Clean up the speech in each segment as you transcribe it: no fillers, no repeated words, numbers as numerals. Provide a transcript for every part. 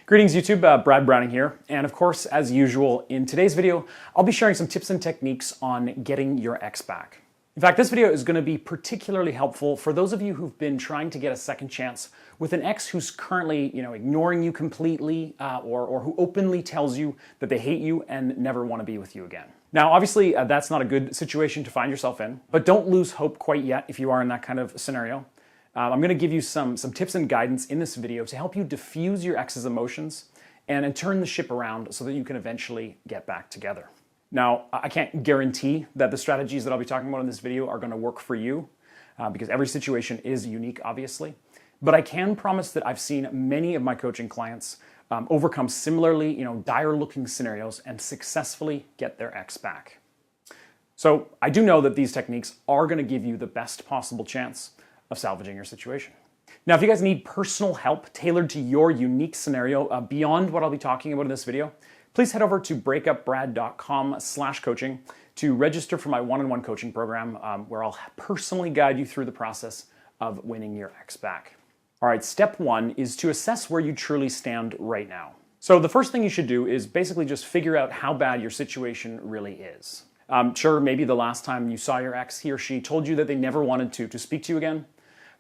Greetings YouTube, Brad Browning here, and of course, as usual, in today's video, I'll be sharing some tips and techniques on getting your ex back. In fact, this video is going to be particularly helpful for those of you who've been trying to get a second chance with an ex who's currently, ignoring you completely, or who openly tells you that they hate you and never want to be with you again. Now, obviously, that's not a good situation to find yourself in, but don't lose hope quite yet if you are in that kind of scenario. I'm going to give you some tips and guidance in this video to help you diffuse your ex's emotions and turn the ship around so that you can eventually get back together. Now, I can't guarantee that the strategies that I'll be talking about in this video are going to work for you because every situation is unique, obviously. But I can promise that I've seen many of my coaching clients overcome similarly, dire-looking scenarios and successfully get their ex back. So I do know that these techniques are going to give you the best possible chance of salvaging your situation. Now, if you guys need personal help tailored to your unique scenario beyond what I'll be talking about in this video, please head over to breakupbrad.com/coaching to register for my one-on-one coaching program where I'll personally guide you through the process of winning your ex back. All right, step one is to assess where you truly stand right now. So the first thing you should do is basically just figure out how bad your situation really is. Sure, maybe the last time you saw your ex, he or she told you that they never wanted to speak to you again.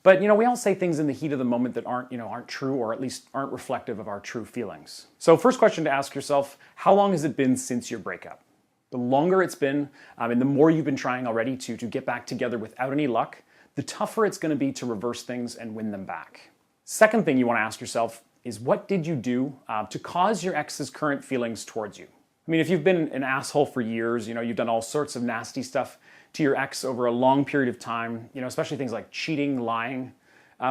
But we all say things in the heat of the moment that aren't true, or at least aren't reflective of our true feelings. So first question to ask yourself, how long has it been since your breakup? The longer it's been, and the more you've been trying already to get back together without any luck, the tougher it's going to be to reverse things and win them back. Second thing you want to ask yourself is, what did you do to cause your ex's current feelings towards you? I mean, if you've been an asshole for years, you've done all sorts of nasty stuff to your ex over a long period of time, especially things like cheating, lying,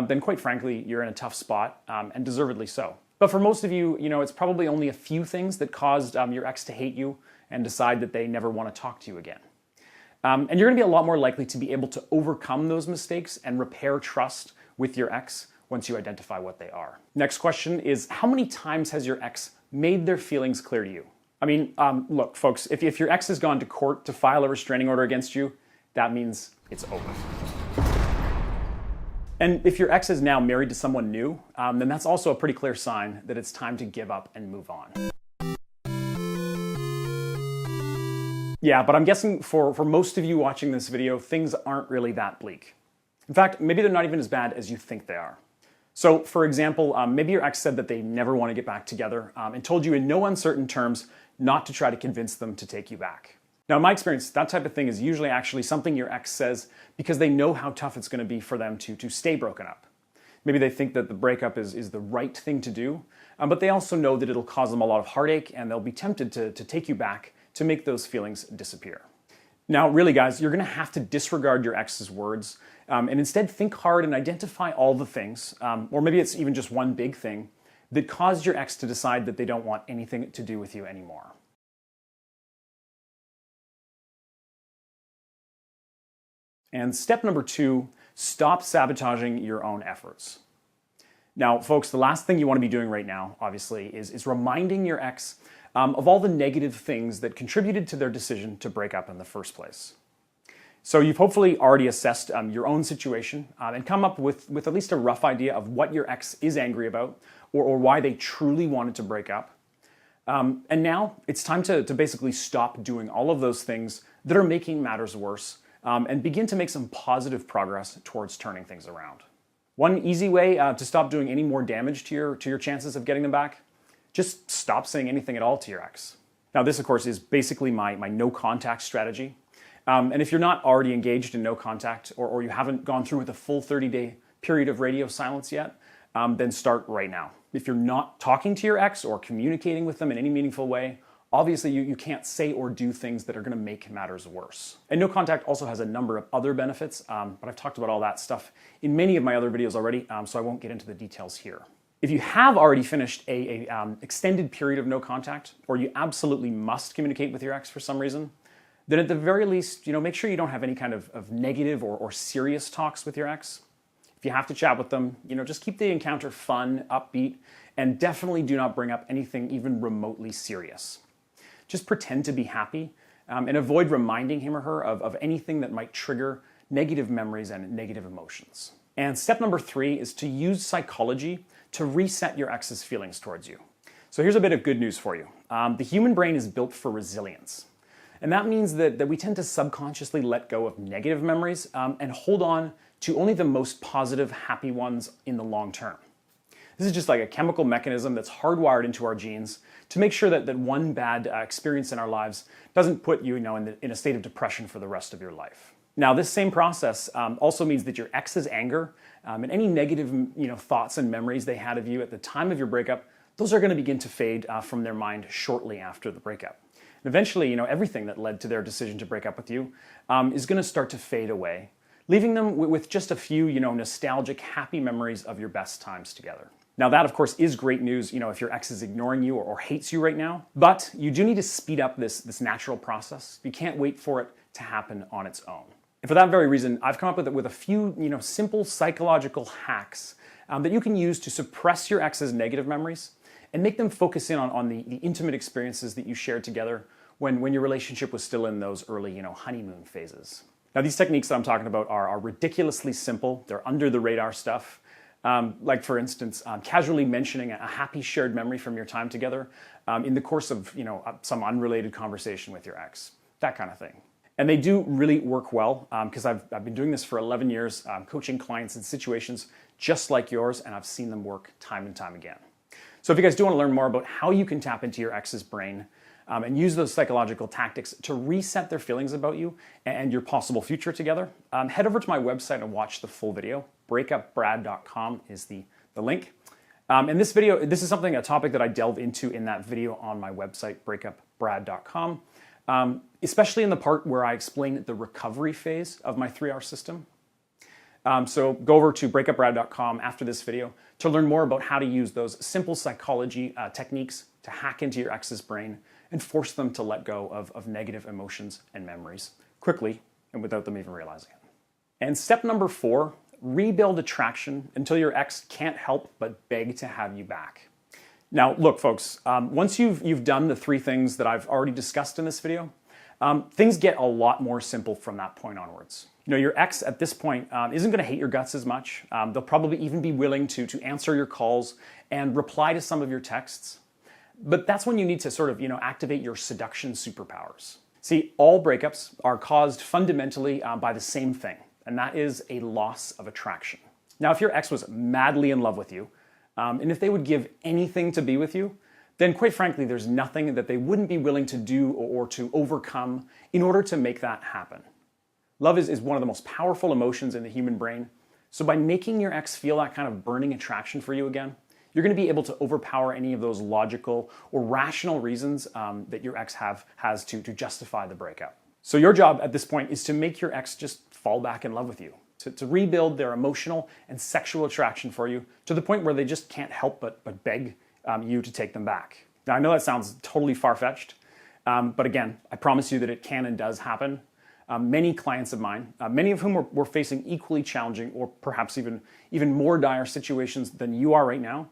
then quite frankly, you're in a tough spot, and deservedly so. But for most of you, it's probably only a few things that caused your ex to hate you and decide that they never want to talk to you again. And you're going to be a lot more likely to be able to overcome those mistakes and repair trust with your ex once you identify what they are. Next question is, how many times has your ex made their feelings clear to you? I mean, look, folks, if your ex has gone to court to file a restraining order against you, that means it's over. And if your ex is now married to someone new, then that's also a pretty clear sign that it's time to give up and move on. Yeah, but I'm guessing for most of you watching this video, things aren't really that bleak. In fact, maybe they're not even as bad as you think they are. So, for example, maybe your ex said that they never want to get back together and told you in no uncertain terms not to try to convince them to take you back. Now, in my experience, that type of thing is usually actually something your ex says because they know how tough it's going to be for them to stay broken up. Maybe they think that the breakup is the right thing to do, but they also know that it'll cause them a lot of heartache and they'll be tempted to take you back to make those feelings disappear. Now, really, guys, you're going to have to disregard your ex's words and instead think hard and identify all the things, or maybe it's even just one big thing, that caused your ex to decide that they don't want anything to do with you anymore. And step number 2, stop sabotaging your own efforts. Now, folks, the last thing you want to be doing right now, obviously, is reminding your ex of all the negative things that contributed to their decision to break up in the first place. So you've hopefully already assessed your own situation and come up with at least a rough idea of what your ex is angry about or why they truly wanted to break up. And now it's time to basically stop doing all of those things that are making matters worse and begin to make some positive progress towards turning things around. One easy way to stop doing any more damage to your chances of getting them back, just stop saying anything at all to your ex. Now, this, of course, is basically my no contact strategy. And if you're not already engaged in no contact or you haven't gone through with a full 30-day period of radio silence yet, then start right now. If you're not talking to your ex or communicating with them in any meaningful way, obviously you can't say or do things that are going to make matters worse. And no contact also has a number of other benefits, but I've talked about all that stuff in many of my other videos already, so I won't get into the details here. If you have already finished a extended period of no contact, or you absolutely must communicate with your ex for some reason, then at the very least, make sure you don't have any kind of negative or serious talks with your ex. If you have to chat with them, just keep the encounter fun, upbeat, and definitely do not bring up anything even remotely serious. Just pretend to be happy and avoid reminding him or her of anything that might trigger negative memories and negative emotions. And step number 3 is to use psychology to reset your ex's feelings towards you. So here's a bit of good news for you. The human brain is built for resilience. And that means that we tend to subconsciously let go of negative memories and hold on to only the most positive, happy ones in the long term. This is just like a chemical mechanism that's hardwired into our genes to make sure that one bad experience in our lives doesn't put you, in a state of depression for the rest of your life. Now, this same process also means that your ex's anger and any negative thoughts and memories they had of you at the time of your breakup, those are going to begin to fade from their mind shortly after the breakup. And eventually, everything that led to their decision to break up with you is going to start to fade away, leaving them with just a few, nostalgic, happy memories of your best times together. Now that, of course, is great news, if your ex is ignoring you or hates you right now, but you do need to speed up this natural process. You can't wait for it to happen on its own. And for that very reason, I've come up with a few, simple psychological hacks that you can use to suppress your ex's negative memories and make them focus in on the intimate experiences that you shared together when your relationship was still in those early, honeymoon phases. Now, these techniques that I'm talking about are ridiculously simple. They're under the radar stuff. Like, for instance, casually mentioning a happy shared memory from your time together in the course of some unrelated conversation with your ex, that kind of thing. And they do really work well because I've been doing this for 11 years, coaching clients in situations just like yours, and I've seen them work time and time again. So if you guys do want to learn more about how you can tap into your ex's brain and use those psychological tactics to reset their feelings about you and your possible future together, head over to my website and watch the full video. breakupbrad.com is the link. And this is a topic that I delve into in that video on my website, breakupbrad.com, especially in the part where I explain the recovery phase of my 3R system. So go over to breakupbrad.com after this video to learn more about how to use those simple psychology techniques to hack into your ex's brain and force them to let go of negative emotions and memories quickly and without them even realizing it. And step number 4, rebuild attraction until your ex can't help but beg to have you back. Now, look, folks, once you've done the 3 things that I've already discussed in this video, things get a lot more simple from that point onwards. Your ex at this point isn't going to hate your guts as much. They'll probably even be willing to answer your calls and reply to some of your texts. But that's when you need to sort of, activate your seduction superpowers. See, all breakups are caused fundamentally by the same thing, and that is a loss of attraction. Now, if your ex was madly in love with you, and if they would give anything to be with you, then quite frankly, there's nothing that they wouldn't be willing to do or to overcome in order to make that happen. Love is one of the most powerful emotions in the human brain. So by making your ex feel that kind of burning attraction for you again, you're going to be able to overpower any of those logical or rational reasons that your ex has to justify the breakup. So your job at this point is to make your ex just fall back in love with you, to rebuild their emotional and sexual attraction for you to the point where they just can't help but beg you to take them back. Now, I know that sounds totally far-fetched, but again, I promise you that it can and does happen. Many clients of mine, many of whom were facing equally challenging or perhaps even more dire situations than you are right now,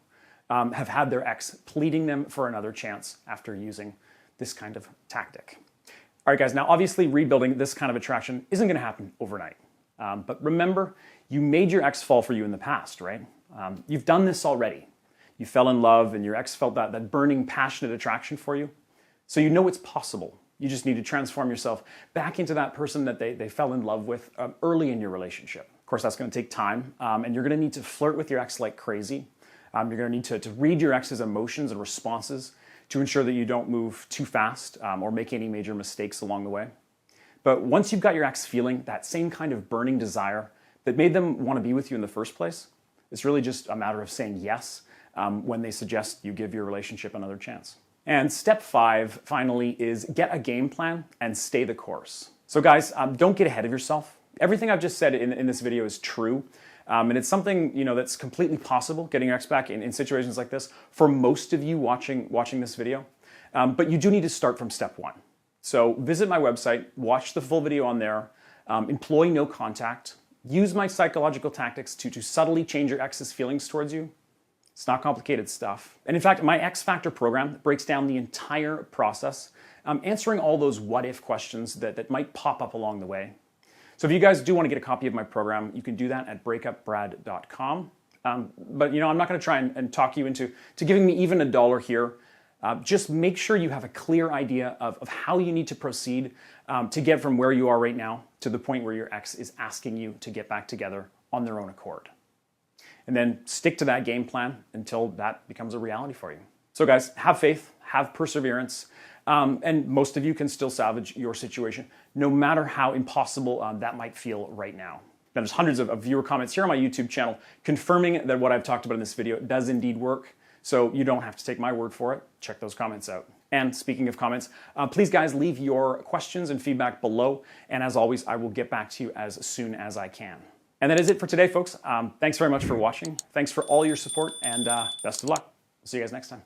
have had their ex pleading them for another chance after using this kind of tactic. All right, guys, now obviously rebuilding this kind of attraction isn't going to happen overnight. But remember, you made your ex fall for you in the past, right? You've done this already. You fell in love and your ex felt that burning, passionate attraction for you. So you know it's possible. You just need to transform yourself back into that person that they fell in love with early in your relationship. Of course, that's going to take time, and you're going to need to flirt with your ex like crazy. You're going to need to read your ex's emotions and responses to ensure that you don't move too fast or make any major mistakes along the way. But once you've got your ex feeling that same kind of burning desire that made them want to be with you in the first place, it's really just a matter of saying yes when they suggest you give your relationship another chance. And step 5, finally, is get a game plan and stay the course. So guys, don't get ahead of yourself. Everything I've just said in this video is true. And it's something that's completely possible, getting your ex back in situations like this for most of you watching this video. But you do need to start from step 1. So visit my website, watch the full video on there, employ no contact, use my psychological tactics to subtly change your ex's feelings towards you. It's not complicated stuff. And in fact, my X Factor program breaks down the entire process, answering all those what-if questions that might pop up along the way. So if you guys do want to get a copy of my program, you can do that at breakupbrad.com. But I'm not going to try and talk you into giving me even $1 here. just make sure you have a clear idea of how you need to proceed to get from where you are right now to the point where your ex is asking you to get back together on their own accord. And then stick to that game plan until that becomes a reality for you. So guys, have faith, have perseverance, and most of you can still salvage your situation, no matter how impossible that might feel right now. Now, there's hundreds of viewer comments here on my YouTube channel confirming that what I've talked about in this video does indeed work. So you don't have to take my word for it. Check those comments out. And speaking of comments, please guys, leave your questions and feedback below. And as always, I will get back to you as soon as I can. And that is it for today, folks. Thanks very much for watching. Thanks for all your support, and best of luck. See you guys next time.